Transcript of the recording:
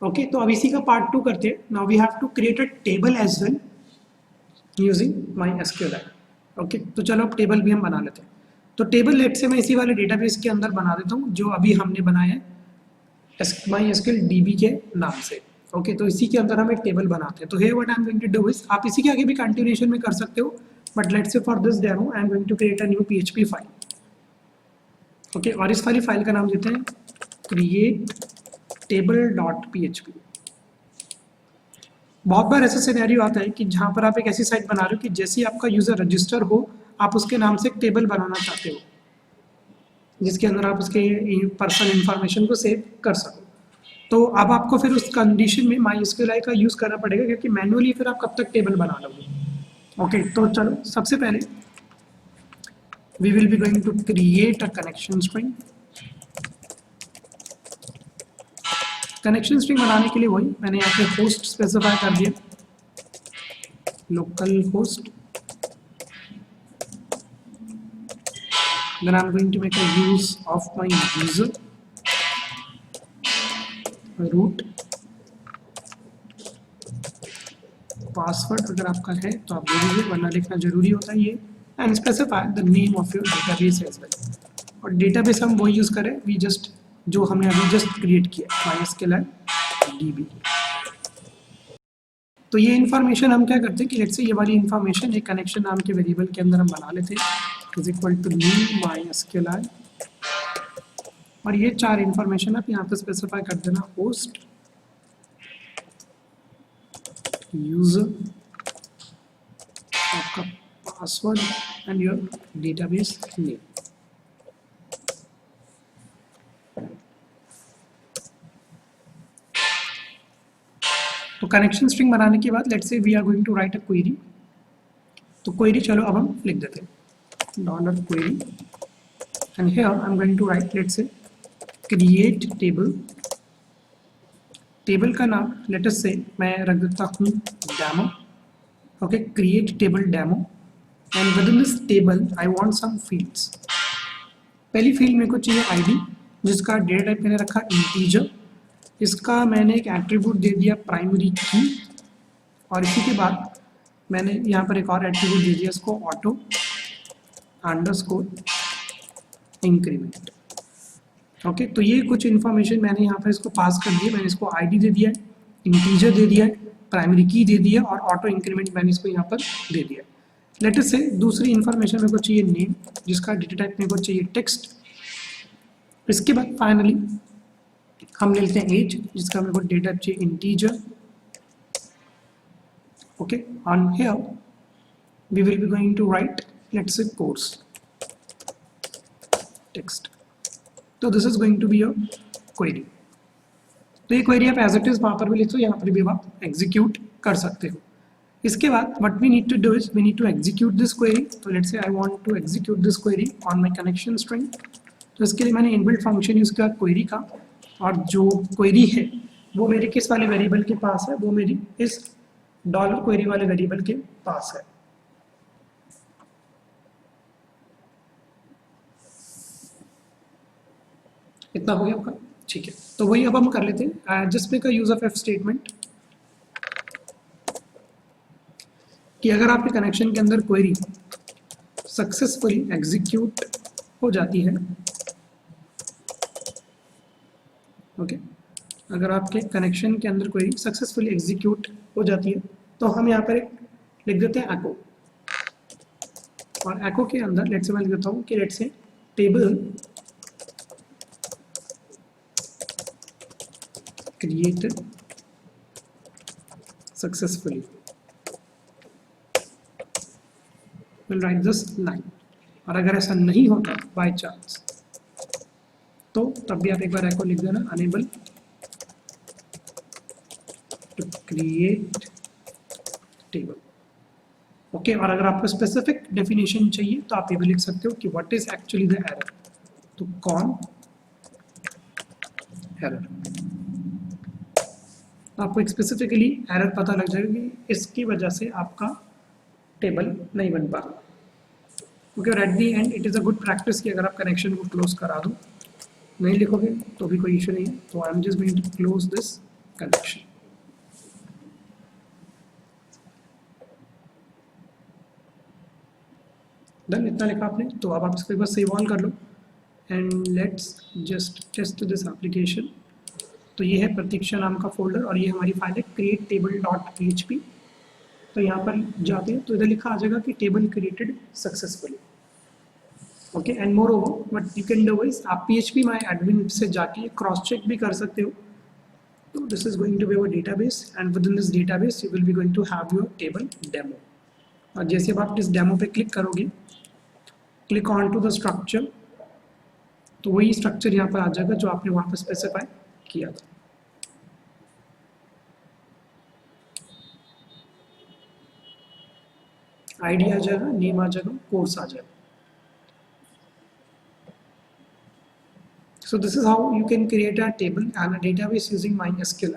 Okay तो अब इसी का पार्ट 2 करते हैं. Now we have to create a table as well using my SQLite. Okay तो चलो अब टेबल भी हम बना लेते हैं. तो टेबल लेट से मैं इसी वाले डेटाबेस के अंदर बना देता हूँ जो अभी हमने बनाया है MySQL DB के नाम से. ओके तो इसी के अंदर हम एक टेबल बनाते हैं. तो here what I am going to do is आप इसी के आगे भी कंटिन्यूएशन में कर सकते हो, but let's say for this demo I am going to create a new PHP file. Okay और इस वाली फाइल का नाम देते हैं create table.php. बहुत बार ऐसा सिनेरियो आता है कि जहाँ पर आप एक ऐसी साइट बना रहे हो कि जैसे आपका यूजर रजिस्टर हो आप उसके नाम से एक टेबल बनाना चाहते हो जिसके अंदर आप उसके पर्सनल इंफॉर्मेशन को सेव कर सको. तो अब आपको फिर उस कंडीशन में MySQLite का यूज़ करना पड़ेगा क्योंकि मैनुअली फिर आप कब तक टेबल बना लोगे. ओके तो चलो सबसे पहले we will be going to create a connection string. Connection string बनाने के लिए वही मैंने यहाँ पे होस्ट स्पेसिफाई कर दिया, local host. then I'm going to make a use of my user root password अगर आपका है तो आप दे दीजिए वरना लिखना जरूरी होता है ये. And specify the name of your database as well. और डेटाबेस हम वो यूज़ करें वी जस्ट जो हमने अभी जस्ट क्रिएट किया MySQLite DB. तो ये इन्फॉर्मेशन हम क्या करते हैं कि लेट्स से ये वाली इन्फॉर्मेशन एक कनेक्शन नाम के वेरिएबल के अंदर हम बना लेते हैं is equal to new MySQLite. और ये 4 इन्फॉर्मेशन आप यहाँ पे स्पेसिफाई कर देना, होस्ट, यूजर, आपका password and your database name. तो कनेक्शन स्ट्रिंग बनाने के बाद let's say we are going to write a query. तो क्वेरी चलो अब हम लिख देते हैं $query and here I'm going to write let's say create table. Table का नाम लेट अस से मैं रख देता हूँ demo. Okay create table demo and within this table I want some fields. पहली फील्ड मेरे को चाहिए आईडी जिसका डेटा टाइप मैंने रखा इंटीजर. इसका मैंने एक एट्रीब्यूट दे दिया प्राइमरी की और इसी के बाद मैंने यहाँ पर एक और एट्रीब्यूट दे दिया इसको ऑटो अंडरस्कोर इंक्रीमेंट. ओके तो ये कुछ इन्फॉर्मेशन मैंने यहाँ पर इसको पास कर दिया. मैंने इसको आईडी दे दिया है, इंटीजर दे दिया है, प्राइमरी की दे दिया और ऑटो इंक्रीमेंट मैंने इसको यहाँ पर दे दिया. लेट अस से दूसरी इन्फॉर्मेशन मेरे को चाहिए नेम जिसका डेटा टाइप मेरे को चाहिए टेक्स्ट. इसके बाद फाइनली हम ले लेते हैं एज जिसका मेरे को डेटा टाइप चाहिए integer. Okay on here we will be going to write let's say course text. तो this is going to be your query. तो ये क्वेरी आप एज इट इज वहाँ पर भी लिख दो, यहाँ पर भी आप एग्जीक्यूट कर सकते हो. इसके बाद what we need to do is we need to execute this query. तो let's say I want to execute this query on my connection string. तो इसके लिए मैंने इनबिल्ट फंक्शन यूज किया क्वेरी का और जो क्वेरी है वो मेरे किस वाले वेरिएबल के पास है, वो मेरी इस $query वाले वेरिएबल के पास है. इतना हो गया आपका, ठीक है. तो वही अब हम कर लेते हैं जिसमें का यूज ऑफ एफ स्टेटमेंट कि अगर आपके कनेक्शन के अंदर क्वेरी सक्सेसफुली एग्जीक्यूट हो जाती है. ओके अगर आपके कनेक्शन के अंदर क्वेरी सक्सेसफुली एग्जीक्यूट हो जाती है तो हम यहाँ पर एक लिख देते हैं एको. और एको के अंदर लेट्स से मैं लिख देता हूँ कि let's say table created successfully. We'll write this line. और अगर ऐसा नहीं होता बाय चांस तो तब भी आप एक बार एको लिख देना unable to create table. Okay और अगर आपको स्पेसिफिक डेफिनेशन चाहिए तो आप ये भी लिख सकते हो कि what is actually the error. तो कौन एरर, आपको एक स्पेसिफिकली एरर पता लग जाएगा कि इसकी वजह से आपका टेबल नहीं बन पा रहा. ओके और at the and it is a good practice कि अगर आप कनेक्शन को क्लोज करा दो, नहीं लिखोगे तो भी कोई इशू नहीं है. तो I am just going to close this connection. Done, इतना लिखा आपने, तो अब आप इसको एक बार सेव ऑल कर लो and let's just test this application. तो ये है प्रतीक्षा नाम का फोल्डर और ये हमारी फाइल है क्रिएट टेबल डॉट php। तो यहाँ पर जाते हैं तो इधर लिखा आ जाएगा कि table created successfully. Okay, and moreover what you can do is आप php माय एडमिन से जाके क्रॉस चेक भी कर सकते हो। तो this is going to be our database and within this database you will be going to have your table demo. और जैसे अब आप इस डेमो पे क्लिक करोगे, click on to the structure, तो वही स्ट्रक्चर यहाँ पर आ जाएगा जो आपने वहाँ पर स्पेसिफाई किया था। आईडी आ जाएगा, नेम आ जाएगा, कोर्स आ जाएगा। So this is how you can create a table and a database using MySQL.